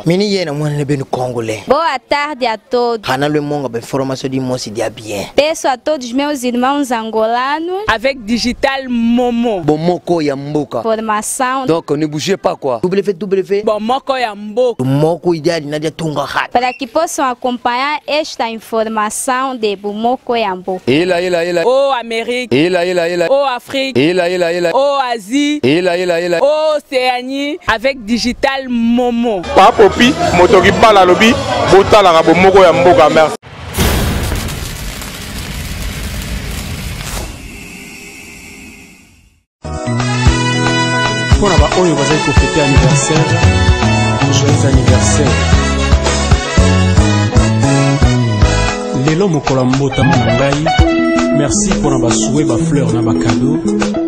Mini yena mwana bem congolais. Boa tarde a todos. Hanalo monga be formação de moça dia bien. Peço a todos meus irmãos angolanos avec Digital Momo. Bomoko ya mboka. Formação. Donc ne bougez pas quoi. www. Bomoko ya mboka. Moko ideal nadia tunga hat. Para que possam acompanhar esta informação de Bomoko ya mboka. Oh Amérique. Oh Afrique. Oh Asie. Oh Océanie avec Digital Momo. Papopi motoki bala lobi botala ka Bomoko ya mboka. Merci. Pour avoir oyo bazali ko fêter anniversaire, joyeux anniversaire. Lelo mokola mbota manangai. Merci pour na basoué ba fleur na ba cadeau.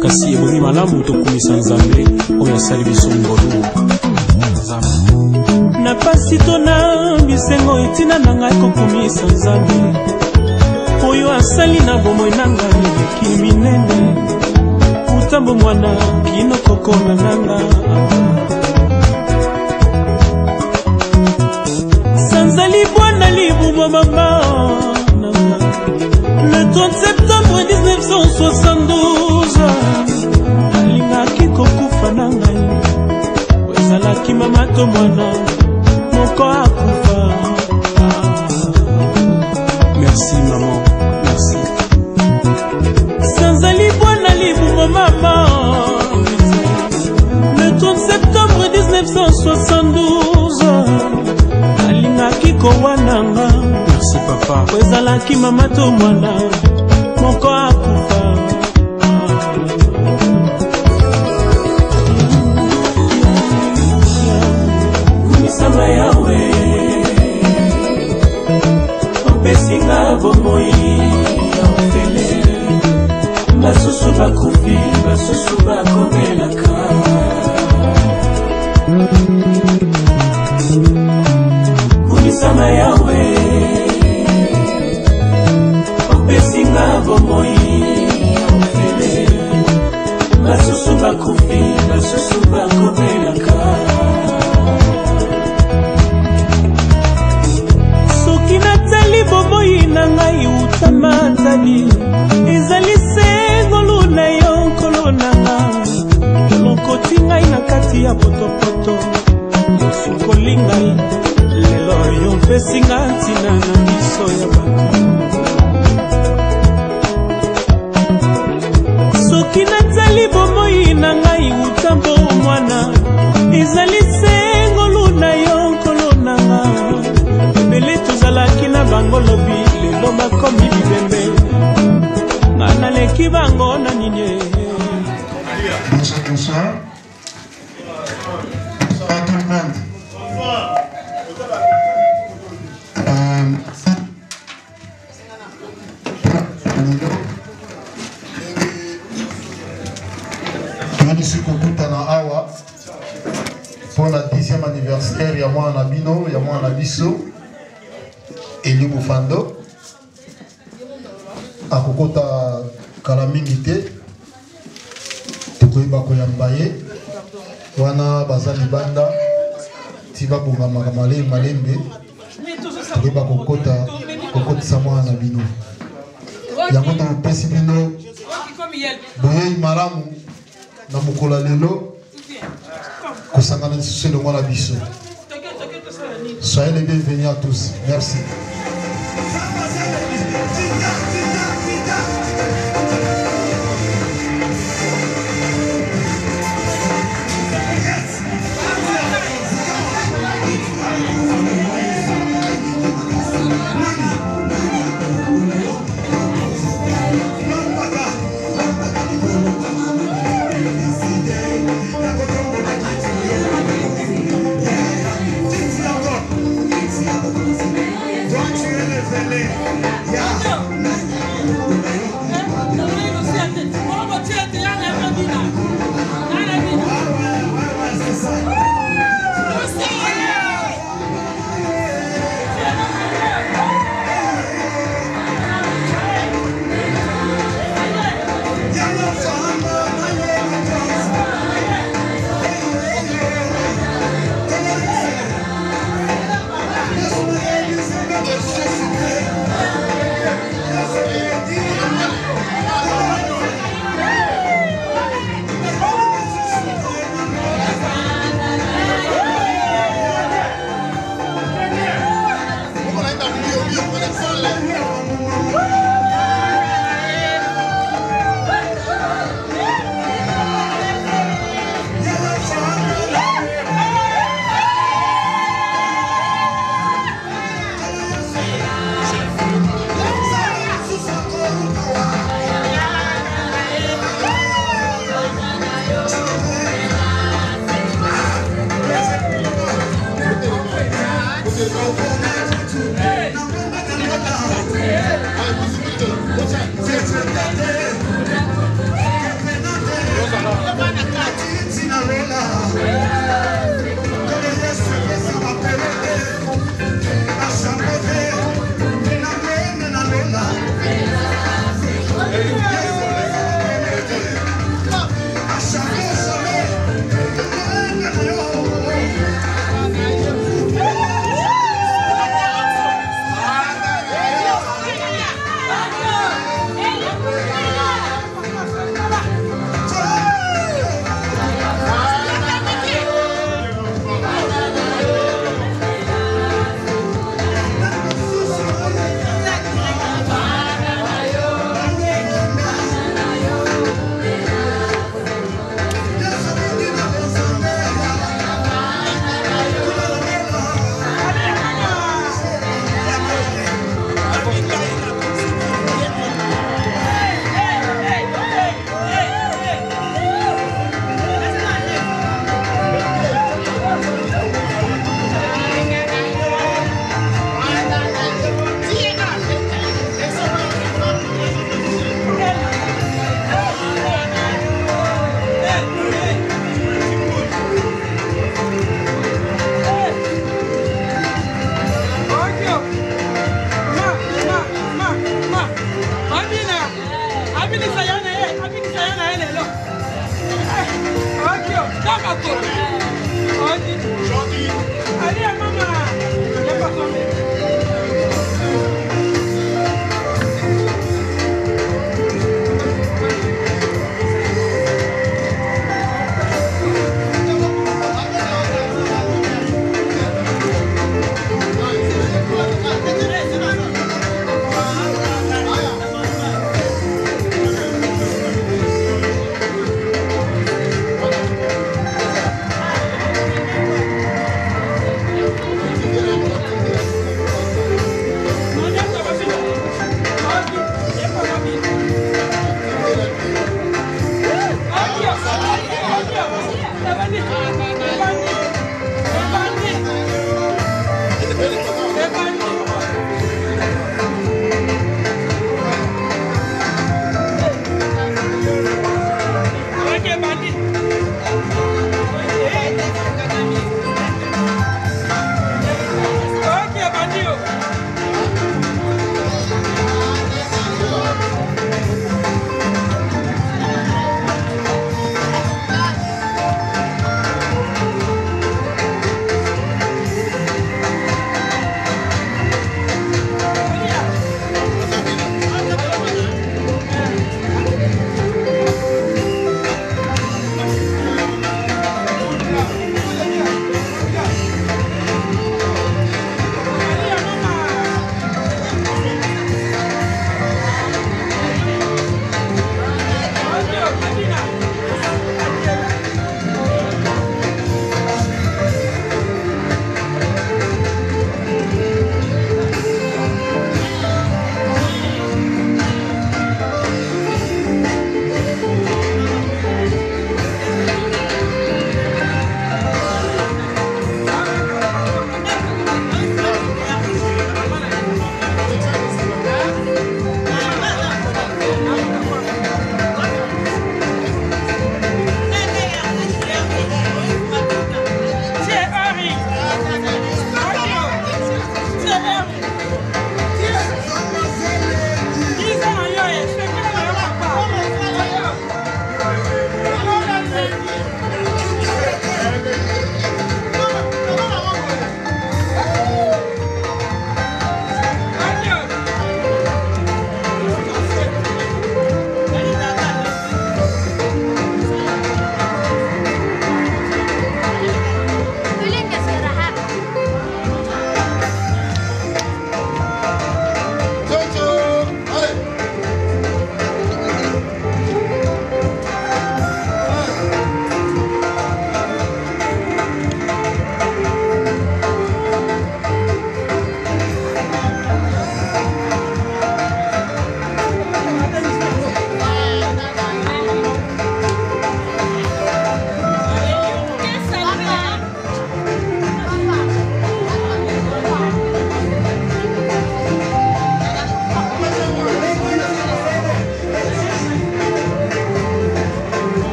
Kasi eboni malamu to komisa nzambe oyo asali biso ngolo. Na pasito na bisengo etina nanga ko komisa nzambe. Oyo asali na bomoi nanga ni minene. Utambo mwana kino kokona nanga. Sanzali bwana libu mama. Le 30 septembre 1972 Alinga kiko kufa na ngai Wezalaki mama to mwana Moko akufa. Merci maman, merci. Sanzali bwana libu mama. Le 30 septembre 1972 Alinga kiko wananga. Merci papa. Wezalaki mama to mwana Moko akufa. Kumisama yawe Opesinga bomoi ya ofele. Basusu bakufi, basusu bakobelaka. Kumisama yawe Opesinga bomoi ya ofele. Basusu bakufi, basusu bakobelaka. Soki natali bomoi na ngai utamatali. Ezali sengolu na yo nkolo nanga. Lokoti ngai na kati ya potopoto. Yosukoli ngai. Lelo yo pesinga ntina na miso ya bato. Soki natali bomoi na ngai utambo mwana. Ezali sengolu na yo nkolo nanga. Bele tozalaki na bango lobi lelo bakomi bibembe. Ngana leki bango na nini. Bonsoir, bonsoir. Bonsoir à tout le monde. Tunisi kokutana awa pour la 10e anniversaire ya mwana bino ya mwana biso Eli Bufando akokota kala mingi te tukoyeba koyamba ye wana baza libanda ti babongama malembe tokoyeba kokotisa mwana bino yango topesi bino boyei malamu na mokolo lelo kosangana lisusu elongo na biso. Soyez les bienvenus à tous. Merci.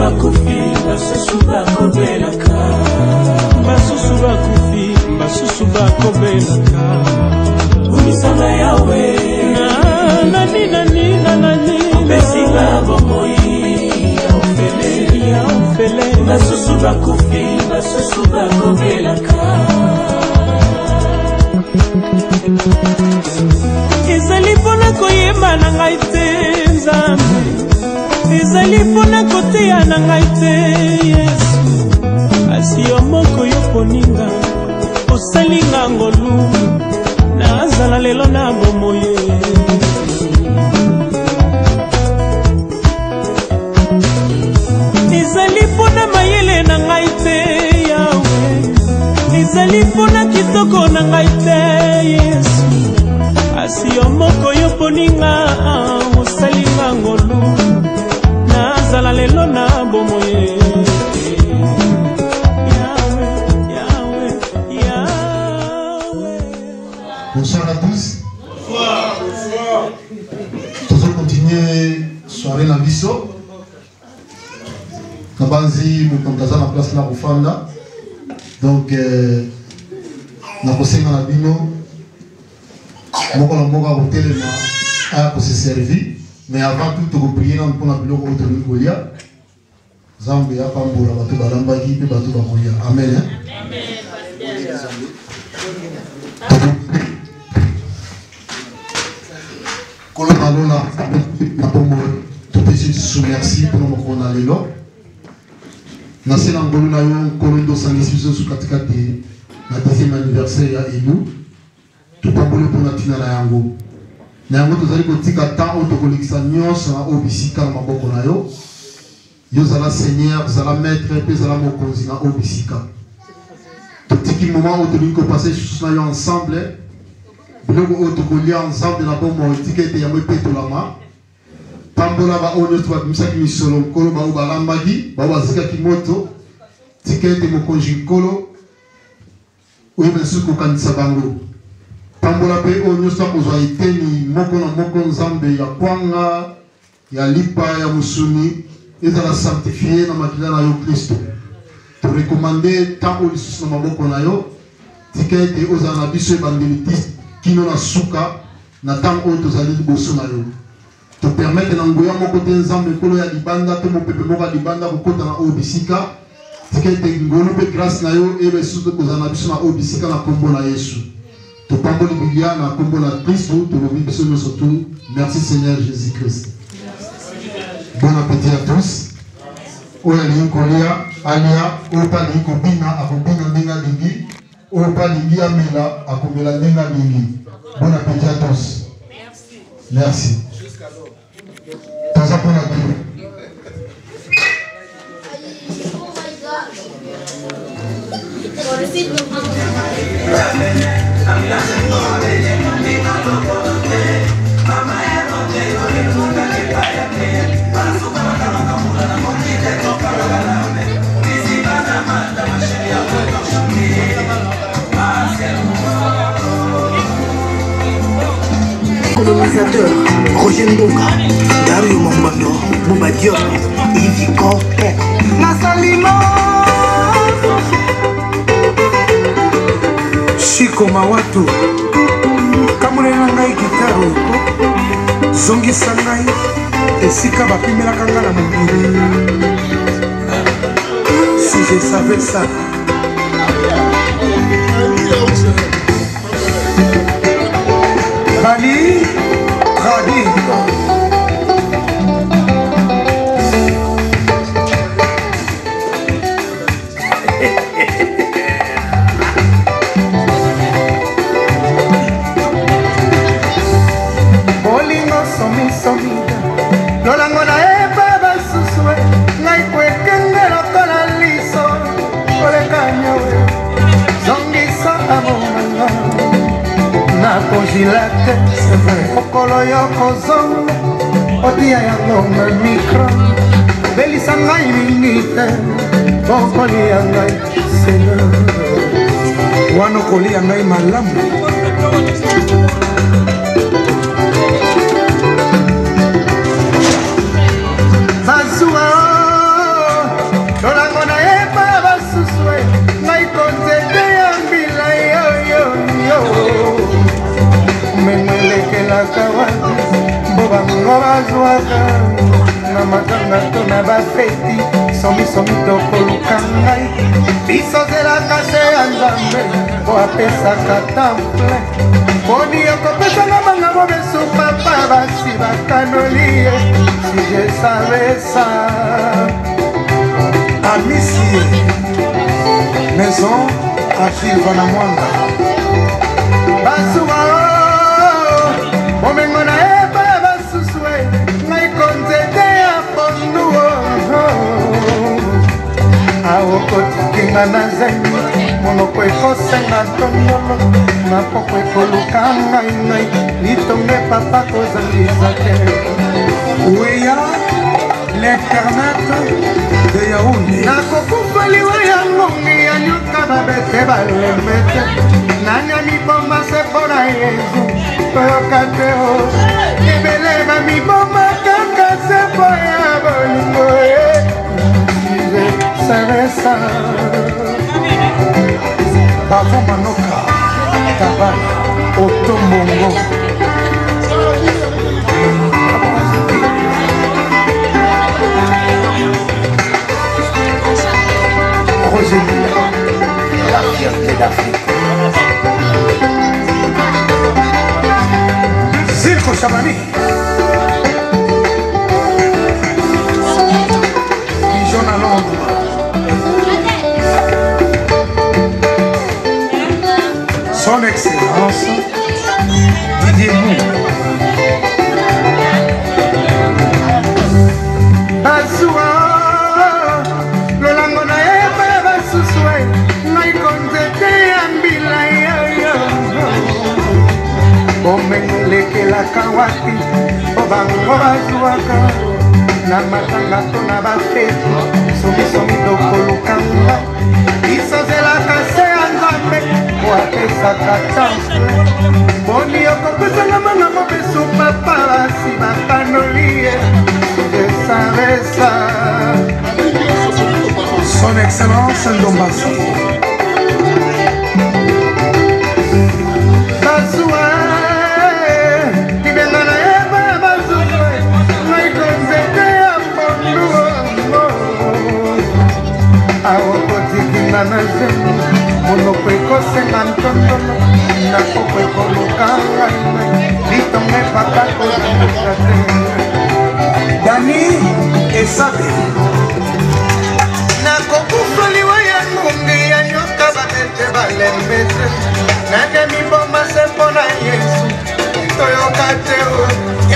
bakufi basusu bakobelaka basusu bakufi basusu bakobelaka umisanga yawe nani besinga bomoi ya ufele basusu bakufi basusu bakobelaka ezali mpona koyemba na ngai te Nzambe ezali mpona koteya na ngai te Yesu kasi yo moko yo poninga osalinga ngolu nazala lelo na bomoye ezali mpona mayele na ngai te Yawe ezali mpona kitoko na ngai te Yesu kasi yo moko yo poninga osalinga ngolu nazala lelo na bomoye Bonsoir à tous. Bonsoir. Nous continuer soirée na biso. Kabanzi mukontaza na place na Rufanda. Donc na kosenga na bino moko na moko hôtel na a se servir mais avant tout to prier na mpona biloko oto likolia. Zambe ya pambola bato balambaki pe bato bakolia. Amen. Amen. Kolonalola na pomo tout petit sous merci pour nous qu'on aller là. Na sena ngolo na yo kolondo sangisizo su katikati na deuxième anniversaire ya elu. Tout pambolo pour na tina na yango. Na yango tozali kotika temps otokolekisa nyonso na obisika na maboko na yo. Yo zala seigneur, zala maître pe zala mokonzi na obisika. Totiki moment où tu passer sur na yo ensemble. Biloko oyo tokolia ensemble na bomoi tika ete yango epetolama pambola baoyo nyonso babimisaki misolo nkolo bao balambaki bao bazikaki moto tika ete mokonzi nkolo oyo besuki kokanisa bango pambola mpe oyo nyonso akozwa eteni moko na moko nzambe ya kwanga ya lipa ya mosuni ezala sanctifie na makila na yo Kristo torekomande ntango lisusu na maboko na yo tika ete ozala na biso evangeliste kino na suka na tango oyo tozali liboso na yo to permettre na ngoya moko te nzambe ekolo ya libanda to mopepe moko ya libanda kokota na oyo bisika tika ete ngolu mpe grâce na yo ebe susu kozala na biso na oyo bisika na kombo na Yesu topamboli bilia na kombo na Kristo tolobi biso nyonso tu merci Seigneur Jésus-Christ. Bon appétit à tous. Oyo alingi kolia alia oyo mpe alingi kobina akobina ndenge alingi oyo mpe alingi amela akomela ndenge alingi. Bon appétit à tous. Merci. Toza mpona bino. Colonisateur, Roger Ndonga, Dario Mambando, Bouba Diop, Yves Corpet, Nassalimo, Chico Mawatu, Kamurena ngai gitaro eko, zongisa ngai, esika bapimelaka nga na mokili. Si je savais ça. Bali, Radi. Bolingo somi lolango na eba basusue ngai kwekenge lokola liso koleka nyowe zongisa amomanga na konjilate c'est vrai okolo yoko zongo otia yango na mikro belisa ngai mingi te okolia ngai Seigneur wana okolia ngai malamu Zazua na matanga to na bafeti somisomi tokoluka ngai biso zelaka se ya nzambe po apesaka temple poni okopesanga banga bobesu papa basi bakanoli ye si je savais ça Amici maison Achille Vanamwanga basuwa omengo na eba basusue ngai konzete ya pondu aokotikinga na zemi monoko ekosenga tondolo mapoko ekoluka ngai ngai litonge papa kozangisa te Ouya l'internet de Yaoundé nakokufaliwa ya ngongi ya nyuka babete balembete nanya mibomba se mpona yezu toyoka te o ebele bamibomba kaka se mpo ya bolingo ye size saresa Bavo Manoka Tabana Otombongo Rosélie, la fierté d'Afrique. Zilko Chamani. Dijon à Londres. Son Excellence, Didier Mou. Bazua, lolango na eba basusue, ngai konzete ya mbila yayo. Bomengelekelaka wapi, po bango bazuaka, na matanga to na bafeti, somisomi tokoluka ngai, isozelaka se ya nzambe, po apesaka temple. Boni okopesanga manga mobesu papa basi bakanoli ye. Son Excellence Ndombasi. Bazua, libenga na eba bazua, ngai konzete ya pondu aokotikinga na zemi monoko ekosenga ntondolo nakoko ekoluka ngai litonge papa kozangisa te Dani Esabe. nakokufaliwa ya ngungi ya nyoka babete balembete nanga miboma se mpona yesu toyoka te o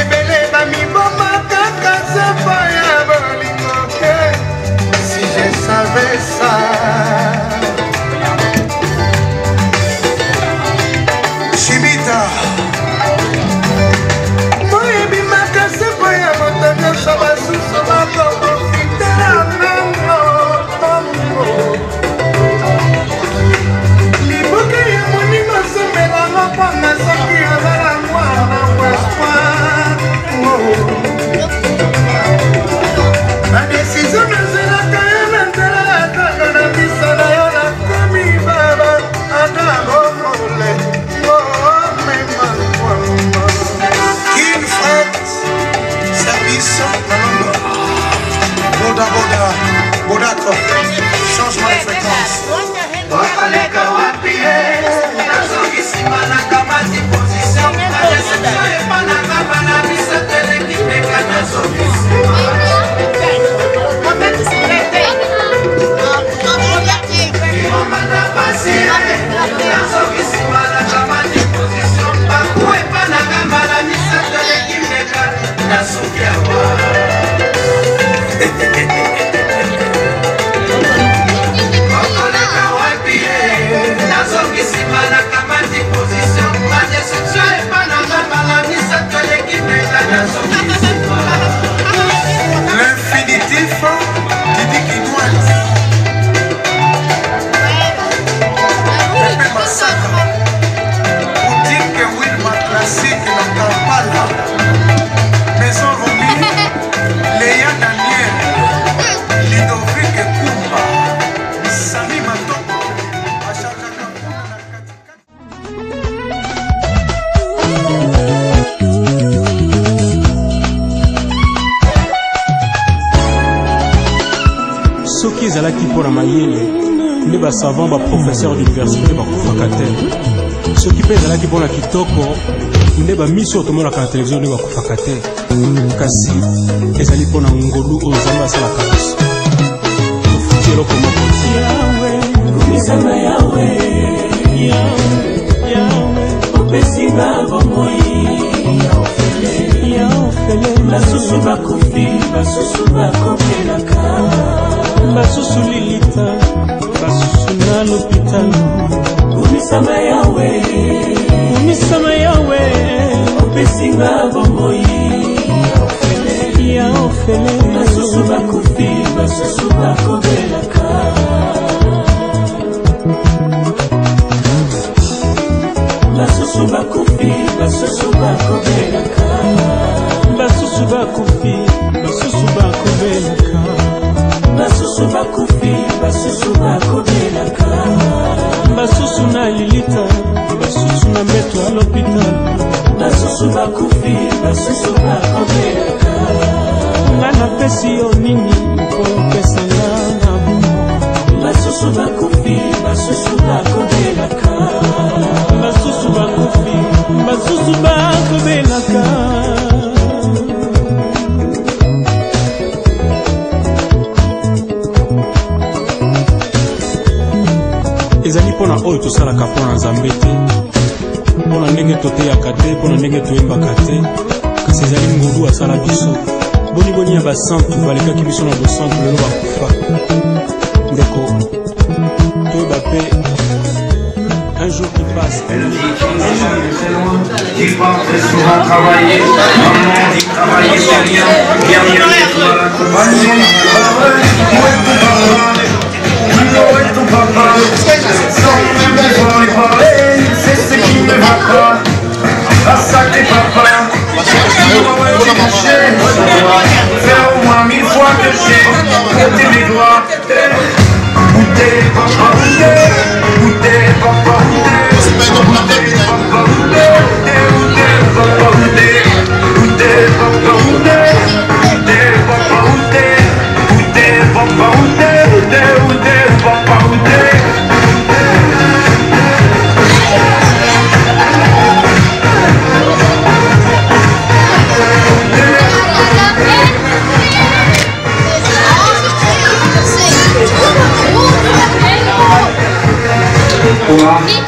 ebele bamiboma kaka se mpo ya bolingo te si je savais ça Chimita. moyebimaka se mpo ya moto nyonso basusu bakokofitela nango liboke ya moningo somelanga mpona soki azala mwana espoir badesizio nazelaka ye na nzela ya tanga na miso na yo nakomi baba ata bomole omema kwama King Fred. Service Nalondo. Boda Boda. Bodako. Changement de fréquence. wakoleka wapi nazongisima na kamati position adeception epananga bana bisateleki meka nazongisima imamana basi nazongisima na kamati position baku epananga bana bisateleki meka nasokiawa nazongisima na kamati position adeception epananga bana bisateleki meka nazongisima L'infinitif Didi Kidouane. Pepe Massacre. Boutique Wilma Classique na Kampala. Maison Romy. Léa Daniel. soki ezalaki mpona mayele nde basavant baprofesseur d'université bakufaka te soki mpe ezalaki mpona kitoko nde bamiso tomonaka na televizio nde bakufaka te kasi ezali mpona ngolu oyo nzambe asalaka biso tofuti eloko moko komisama yawe opesinga bomoi basusu bakofi basusu bakopelaka basusu lilita basusu na lopitalo komisama yawe opesinga bomoi ya ofele basusu bakofi basusu bakopelaka basusu bakofi basusu bakopelaka basusu bakofi basusu bakopelaka basusu bakofi basusu bakopelaka basusu na lilita basusu na mbeto ya l'hôpital basusu bakofi basusu bakopelaka nga napesi yo nini mpo opesanga na bumo basusu bakofi basusu bakopelaka basusu bakofi basusu bakopelaka ezali mpona oyo tosalaka mpona nzambe te mpona ndenge toteyaka te mpona ndenge toyembaka te kasi ezali ngolu asala biso boniboni ya basantu balekaki biso na bosantu lelo bakufa ndeko toyeba mpe un jour qui passe qui part très souvent travailler maman dit travailler c'est rien bien mieux toi la compagnie où est ton papa sans même devoir lui parler c'est ce qui ne va pas ah sacré papa faire au moins 1000 fois que j'ai compté mes doigts où t'es papa où t'es papa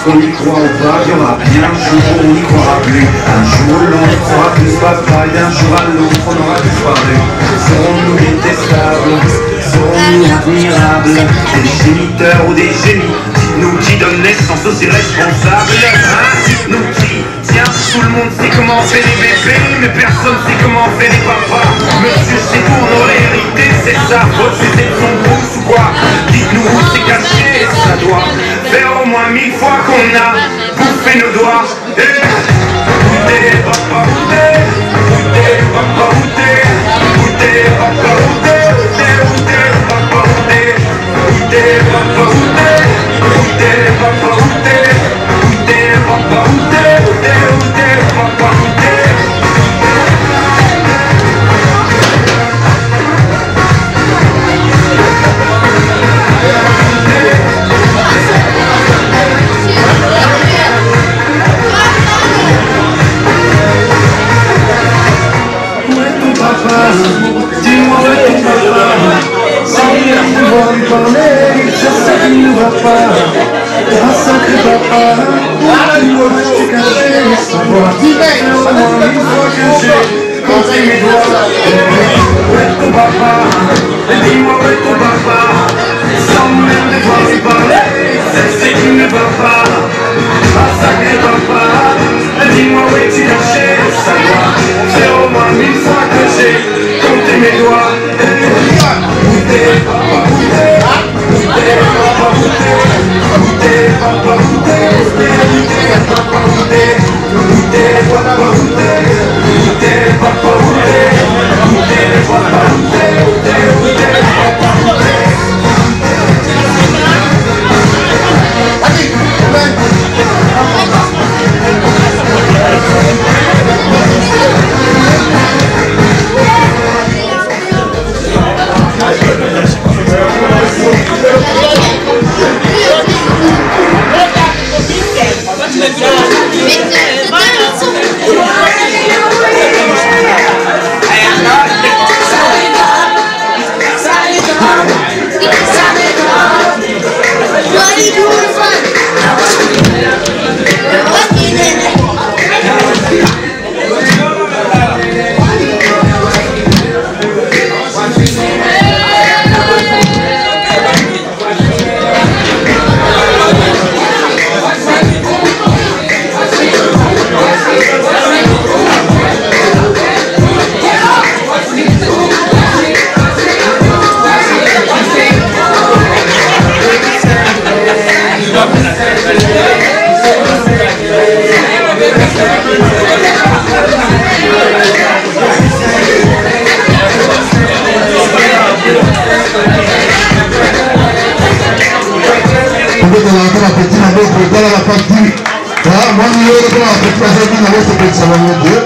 qu'on y croit ou pas, il y aura bien un jour où on n'y croira plus. Un jour où l'on y croira plus, pas pareil, d'un jour à l'autre on aura disparu. Serons-nous détestables? Serons-nous admirables? Des géniteurs ou des génies? Dites-nous qui donne naissance aux irresponsables. Dites-nous qui? Tiens, tout le monde sait comment on fait les bébés, mais personne sait comment on fait les papas. Monsieur Sédour n'aurait hérité, c'est sa faute, c'était son pouce ou quoi? Dites-nous où c'est caché, ça doit faire au moins 1000 fois qu'on a bouffé nos doigts. Où t'es papa, où t'es? Où t'es papa, où t'es? Où t'es papa, où t'es? Où t'es papa, où t'es? Où t'es papa, où t'es? Où t'es papa, où t'es? Où t'es papa, où t'es? Où t'es papa, où t'es? Dis-moi où est ton papa? Sans rien pouvoir lui parler, je sais qu'il ne va pas. Un sacré papa, dis-moi où je t'ai caché, savoir au moins 1000 fois que j'ai compté mes doigts. Où est ton papa? Dis-moi où est ton papa? Sans même devoir lui parler, je sais qu'il ne va pas. Un sacré papa, dis-moi où es-tu caché, savoir au moins 1000 fois que j'ai compté mes doigts. Où t'es papa, où t'es? Où t'es papa, où t'es? Où t'es papa, où t'es? Où t'es papa, où t'es? Où t'es papa, où t'es? Où t'es papa, où t'es? Où t'es papa, où t'es? Où t'es papa, où t'es? partie. Voilà, moi, je vais répondre à cette personne qui n'a pas été de salon de Dieu.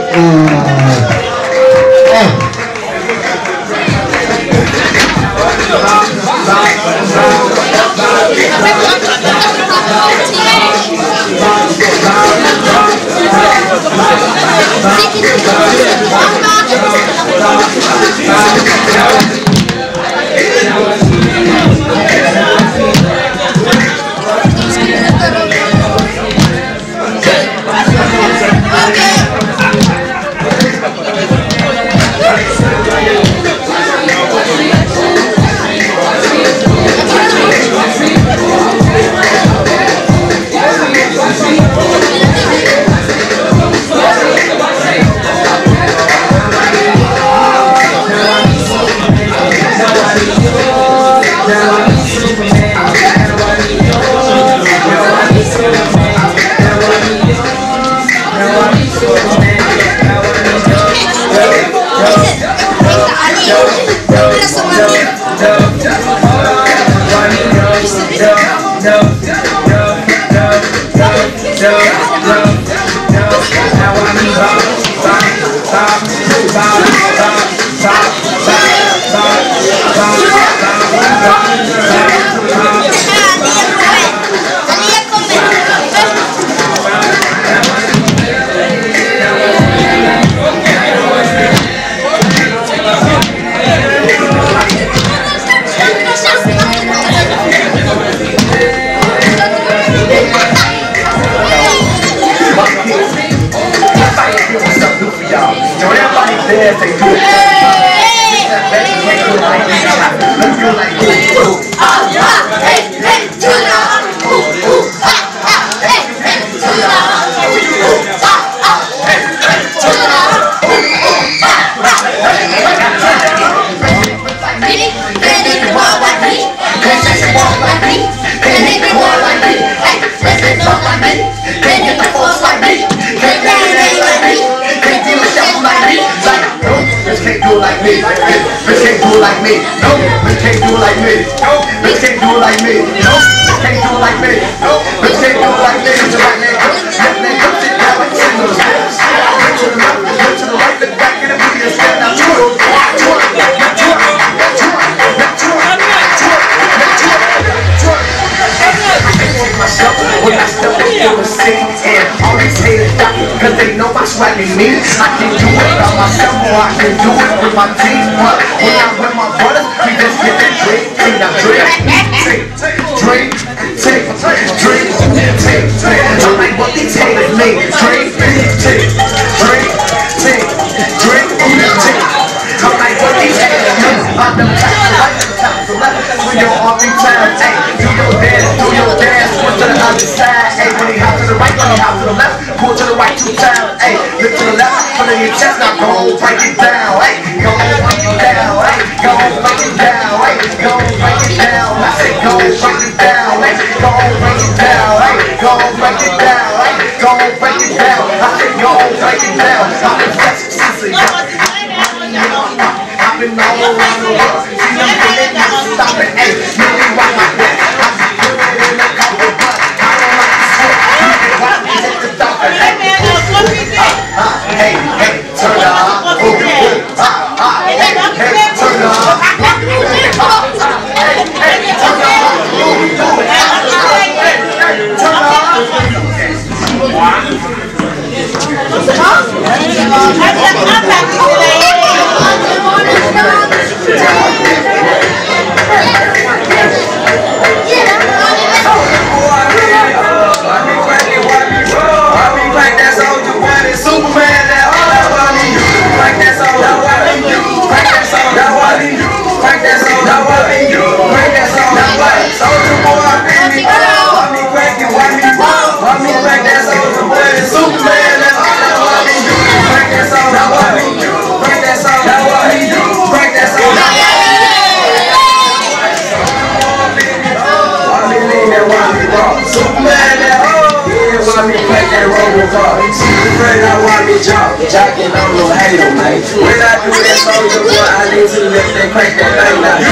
Jacking on no hater, man. When I do that soldier boy, I need to lift and crank that thing down.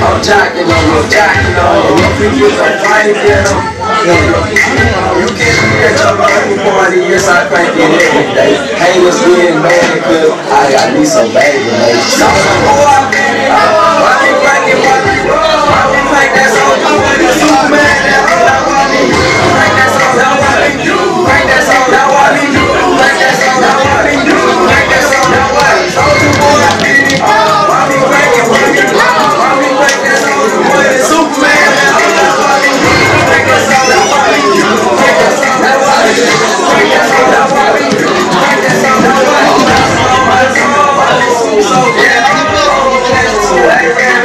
I'm jacking on, and if we get some fight, get them. Yes, I crank it every day. Haters getting mad cause I got me some baby, man. Why we cranking, why we crank that song? Superman, that all I want me. Crank that song, now why we do? Crank that song, now why we do? Crank that song, now why we do? Crank that song, now why? Soldier boy, I did it. Why we cranking, why we crank that soldier boy? Superman, that all I want me. Crank that song, now why we do? Crank that song, now why we do? Crank that song, now why we do? Crank that song, now why we do? So yeah,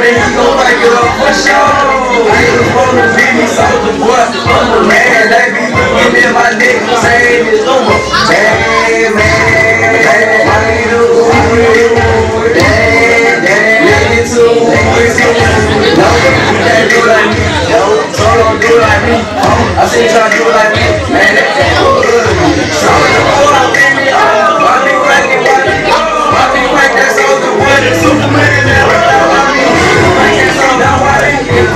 you gon' break it up for sure. I ain't gonna be me, soldier boy. I'm a man, they be looking in my neck, saying it's over. Hey, man, I ain't a fool. Damn, you too. No, they do like me. Yo, so don't do like me. I see y'all do like me. Man, that ain't good. Soldier boy, baby, why be cranking, why be crank that soldier boy? The Superman, that why be crank that soldier, now why they get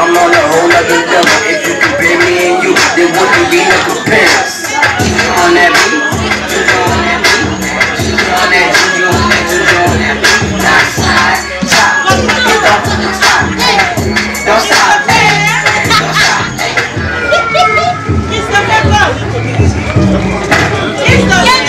I'm on a whole other level. If you compare me and you, there wouldn't be no comparison. On that beat, on that beat, on that juju, on that juju, on that beat. Top side, top, get off to the top. Don't stop, don't stop. It's the pepper. It's the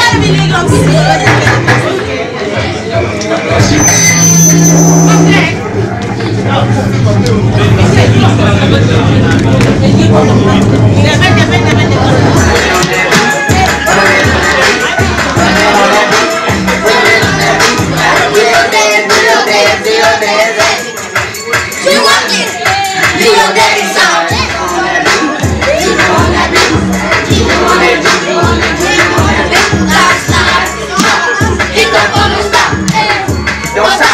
Don't stop.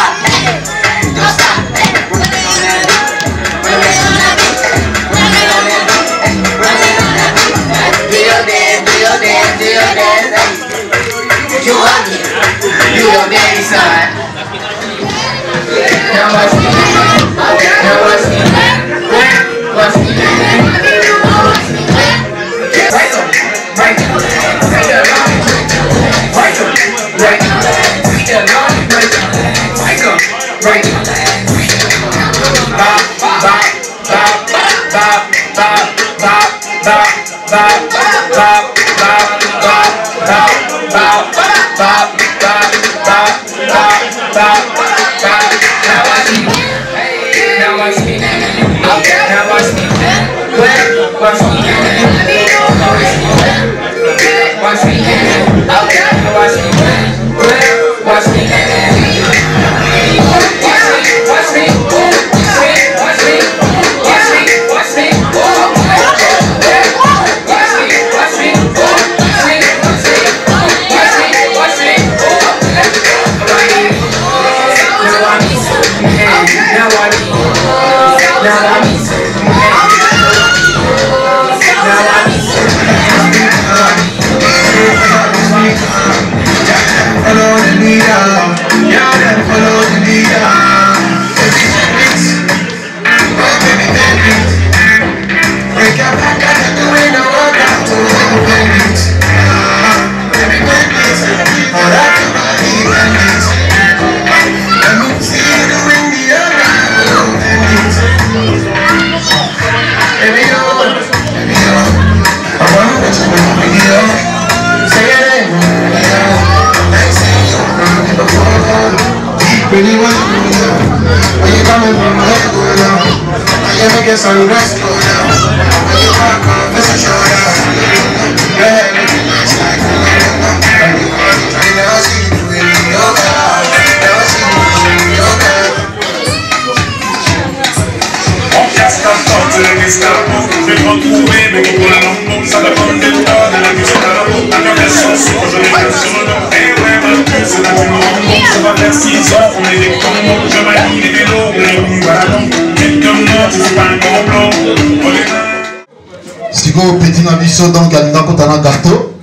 Siko petit na biso donc alinga kotana gâteau.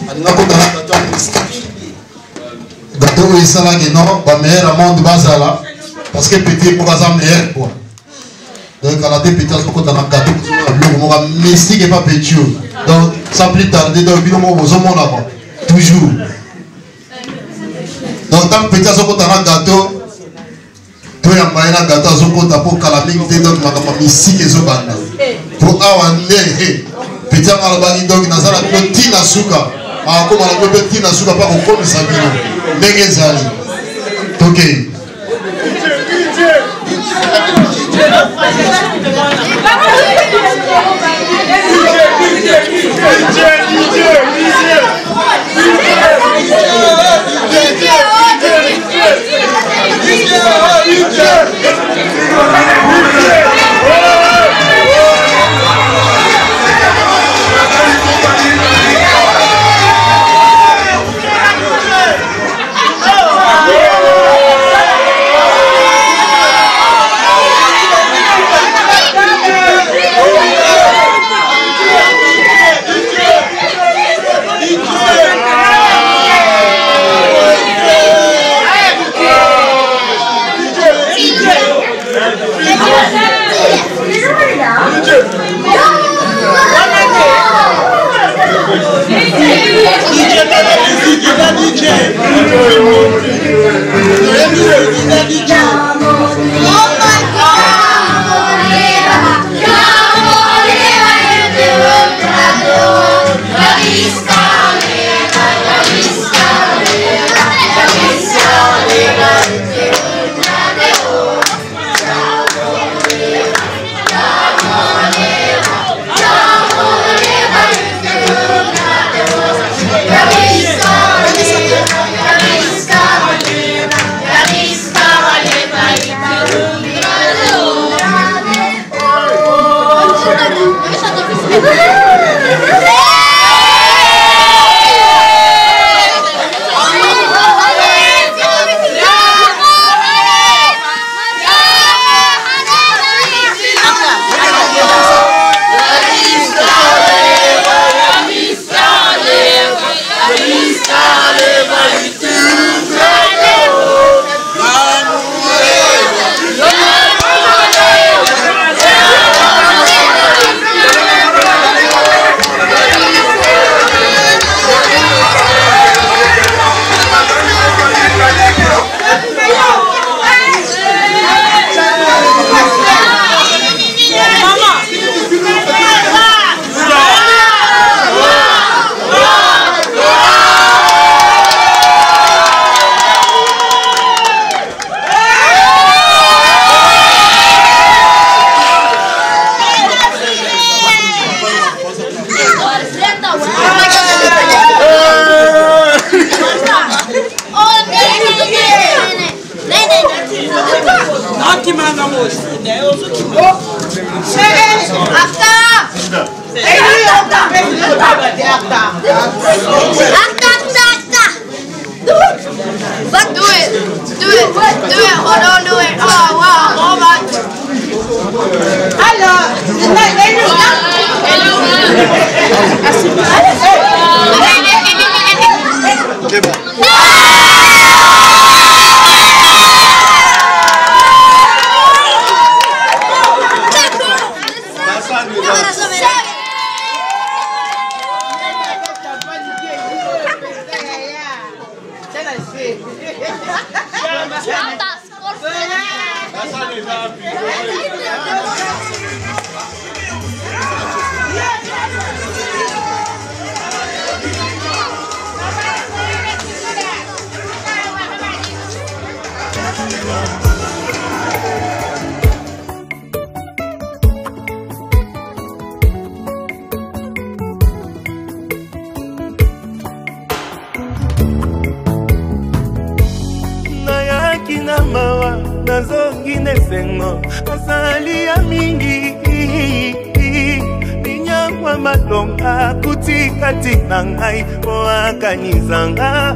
Alinga kotana gâteau. Gâteau esala que non, ba meilleur monde bazala parce que petit pour ça meilleur quoi. Donc à la tête petit soko kotana gâteau le mo mystique et pas petit. Donc sans plus tarder donc bino mo bozomo là quoi. Toujours. Donc tant petit soko kotana gâteau to ya maina gâteau soko tapo kala mingi donc makama mystique ezobanda. Pour awande petit alabani donc nazala petit na suka. Ah, comme on a petit na suka pas comme ça bino. Ndenge zali. OK. Do it. Do it. Do it. Hold on, do it. Oh, wow. Oh, my. Alors, nazongi nesengo asali ya mingi binyangwa malonga kutikati na ngai po akanizanga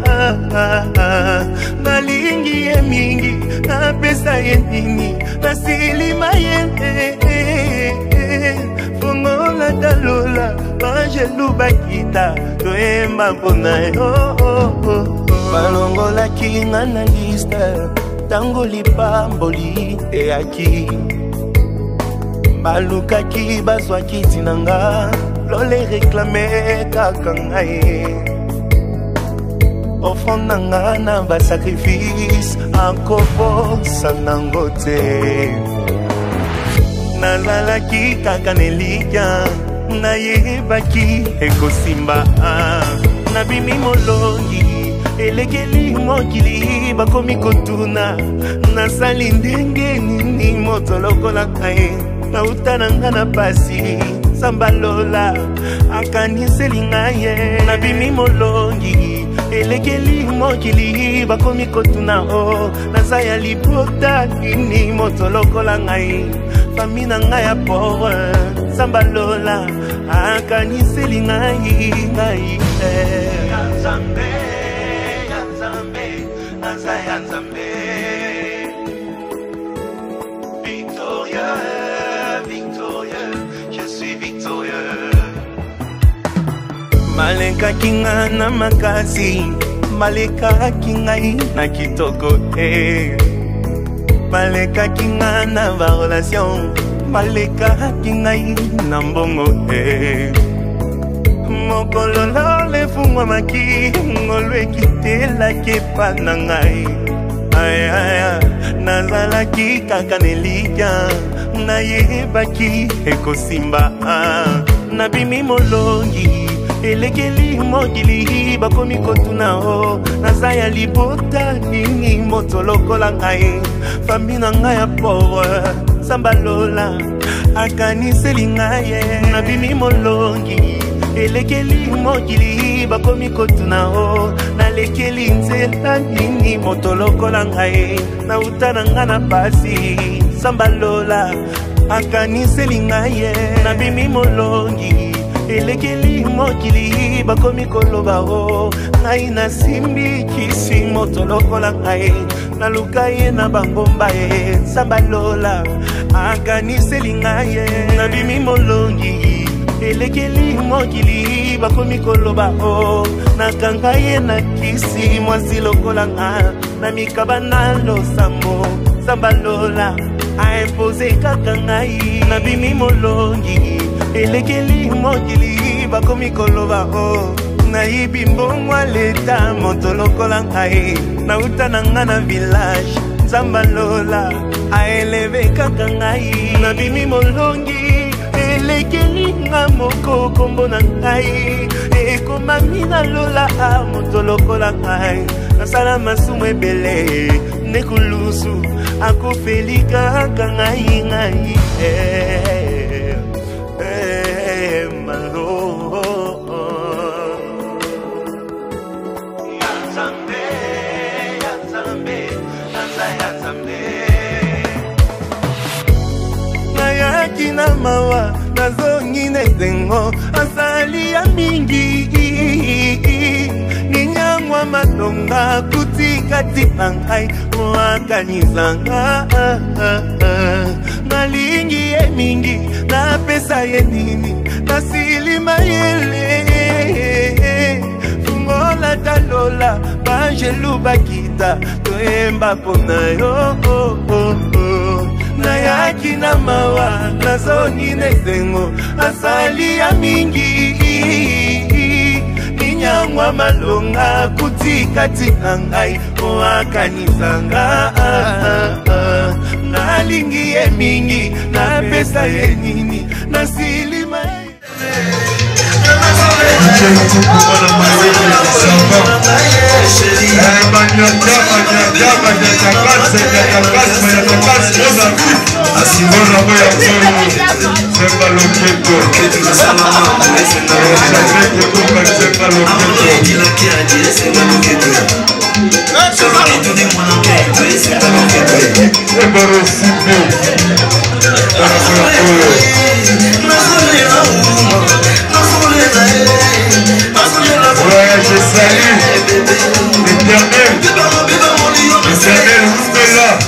nalingi ye mingi napesa ye nini nasilima ye fongola dalola bangelu bakita toyemba mpona yo balongolaki nga na liste tango lipamboli eyaki balukaki bazwaki tinanga lole reklame kaka ngai offrande nanga na basacrifice akoposa nango te nazalaki kaka nelikya nayebaki ekosimba nabimi molongi elekeli mokili bakomi kotuna nasali ndenge nini moto lokola kae nauta nanga na pasi sambalola akaniseli ngaye nabimi molongi elekeli mokili bakomi kotuna o nazaya libota nini moto lokola ngai fami na ngai ya pauvre sambalola akaniseli ngai Victorieux, victorieux, je suis victorieux. Maleka kinga na makasi, maleka kinga na kitoko maleka kinga na ba relation, maleka kinga na mbongo Mokolo le fungwa maki ngolwe kitela kepa nangai aya nazalaki kaka nelikya nayebaki ekosimba nabimi molongi elekeli mokili bakomi kotuna o nazaya libota nini moto lokola ngai fami na ngai ya pauvre sambalola akaniseli ngai nabimi molongi elekeli mokili bakomi kotuna o nalekeli nzela nini moto lokola ngai nauta na nga na pasi sambalola akaniseli ngai nabimi molongi elekeli mokili bakomi koloba o ngai nasimbi kisi moto lokola ngai naluka ye na bangomba sambalola akaniseli ngai nabimi molongi elekeli mokili bakomi koloba o nakanga ye na kisi mwasi lokola nga na mikaba na losambo sambalola aimpose kaka ngai nabimi molongi elekeli mokili bakomi koloba o nayibi mbongwa leta moto lokola ngai nauta na nga na village sambalola aeleve kaka ngai nabimi molongi elekeli nga moko kombo na ngai ekomami na lola moto lokola ngai nasala masumu ebele nekulusu akofeli kaka ngai malo nayaki na mawa nazongi nesengo asali ya mingi malonga kutikati na ngai mwakanizanga nalingi ye mingi napesa ye nini nasilima yele fungola talola banjelu bakita toyemba pona yo nayaki na mawa nazongi nesengo asali ya mingi ninyangwa malonga kutikati na ngai oakanisanga nalingi ye mingi napesa ye nini nasilima je salue l'Éternel. L'Éternel, vous êtes là.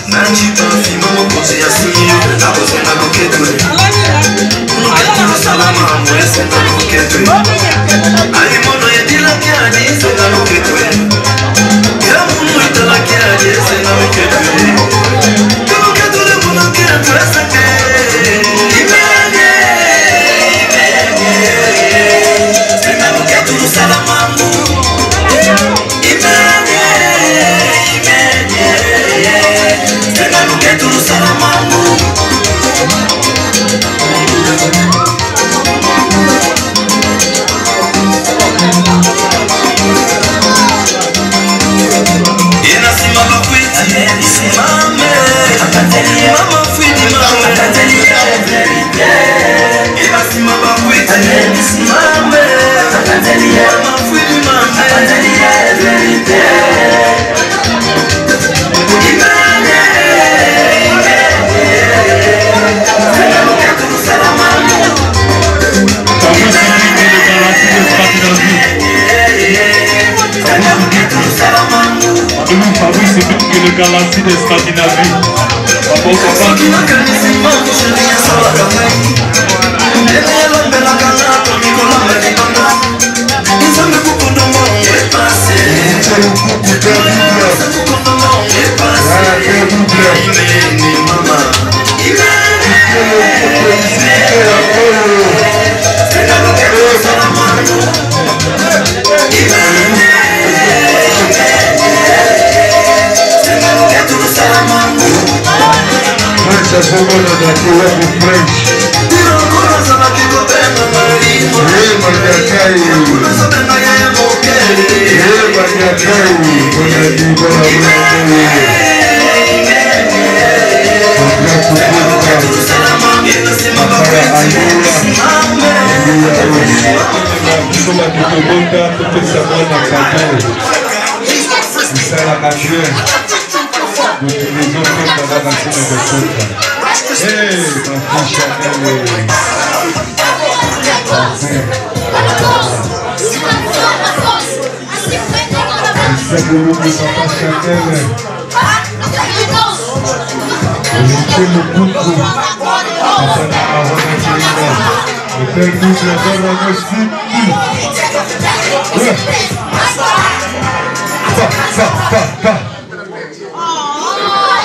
Le galaxie de Scandinavie.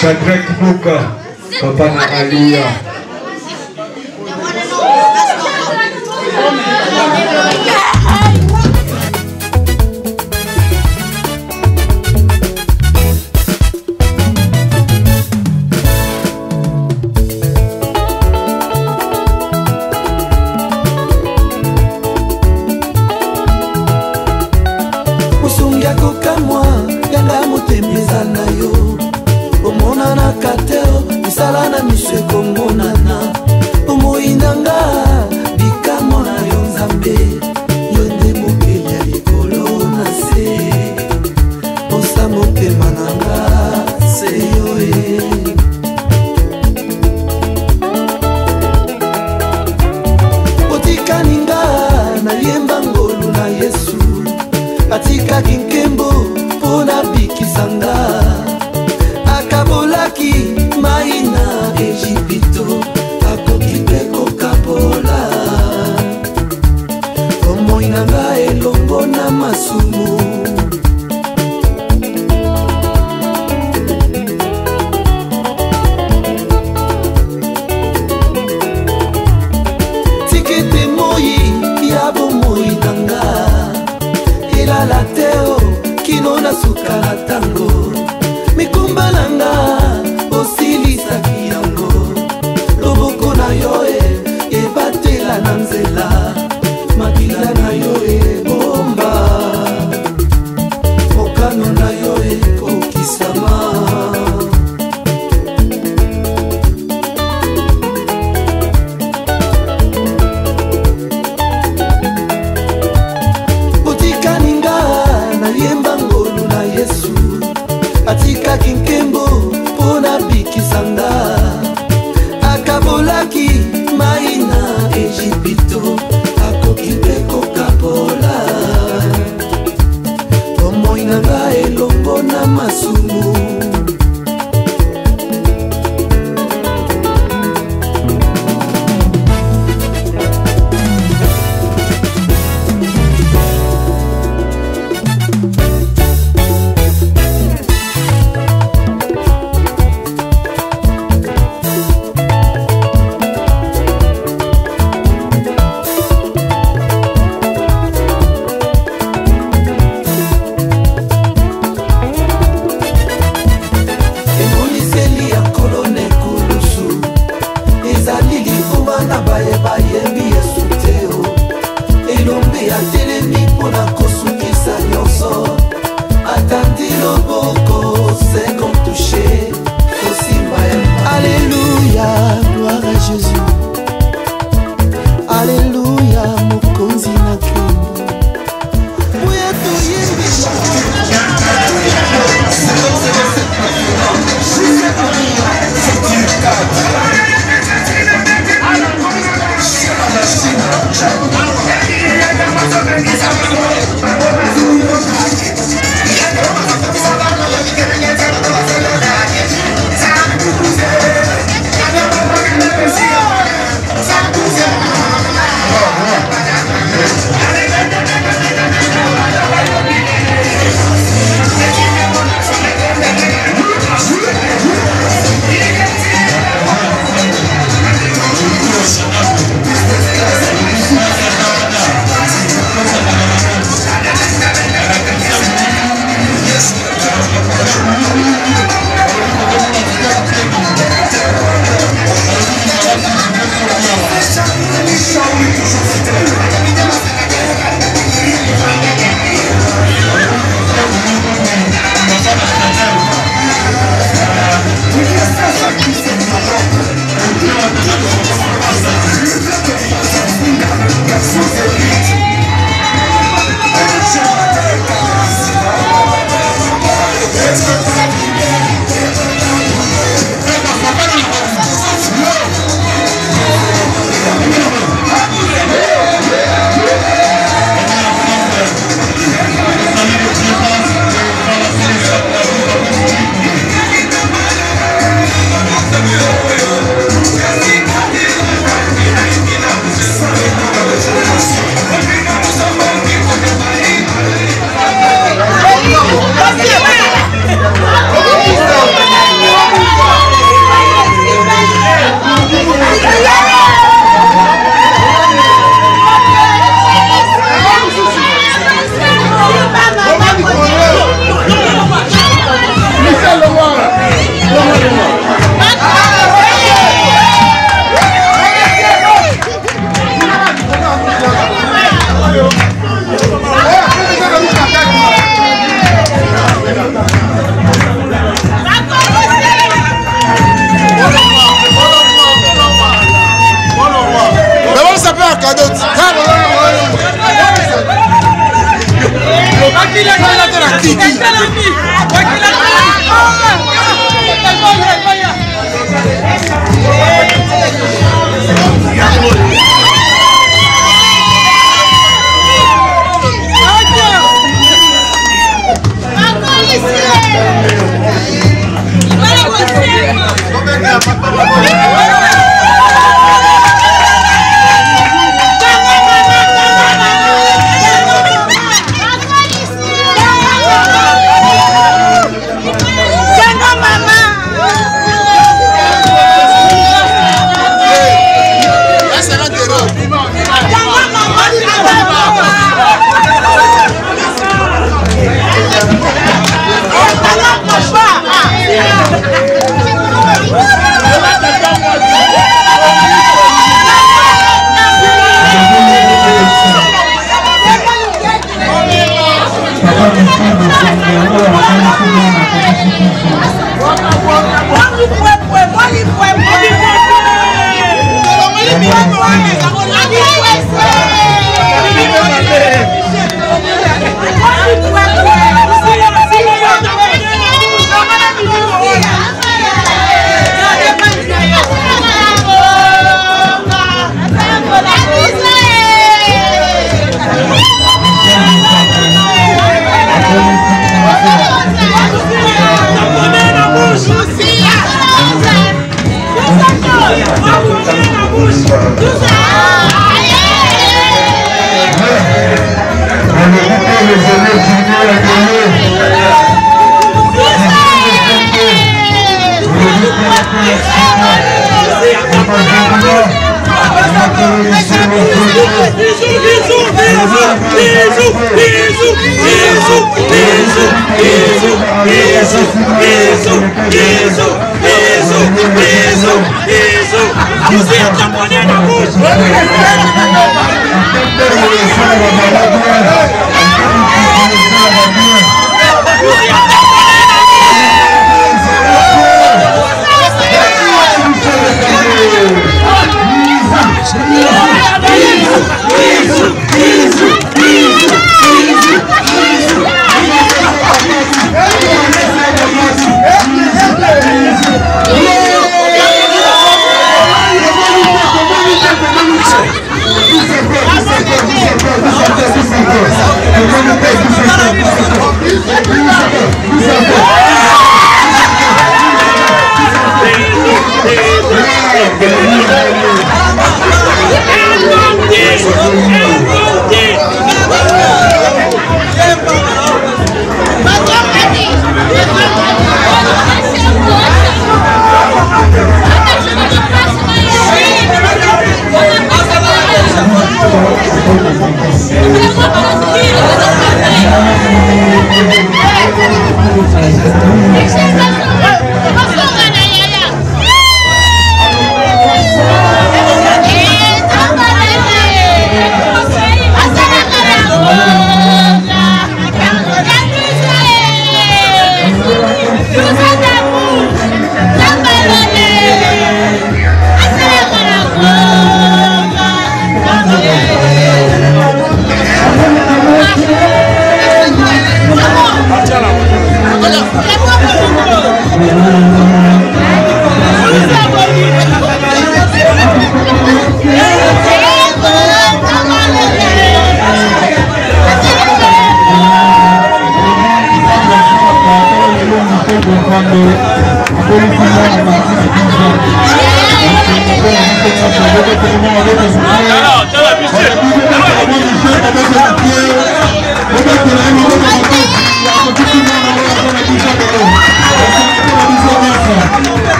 Shadrach Muka, Papa na Aliyah. bomoi na ngai elongo na masumu. Tikete moi ya bomoi na nga elala teo kino na suka na tango mikumba na nga osilisaki yango loboko na yo ebatela na nzela makila na yo ebomba mokano na yo ekokisama. Otikani nga nayemba ngolu na Yesu atikaki nkembo mpo na bikisanga akabolaki mai na Ejipito akoki mpe kokabola bomoi na ngai elongo na masumu.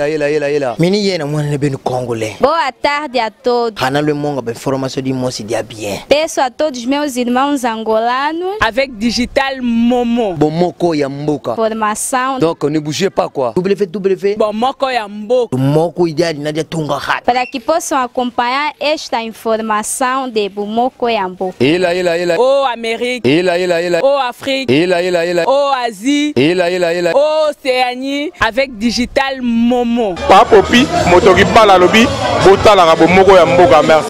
ela. Mini yena mwana beno congolais. Boa tarde a todos. Hana le monga ben formation de moci dia bien. Peço a todos meus irmãos angolanos avec Digital Momo. Bomoko ya mboka. Formação. Donc ne bougez pas quoi. www. Bomoko ya mboka. Moko ideal nadia tunga hat. Para que possam acompanhar esta informação de Bomoko ya mboka. Ela. Oh Amérique. Ela. Oh Afrique. Ela. Oh Asie. Ela. Oh Océanie avec Digital Momo. Papopi, motoki bala lobi, botala ka bomoko ya mboka merci.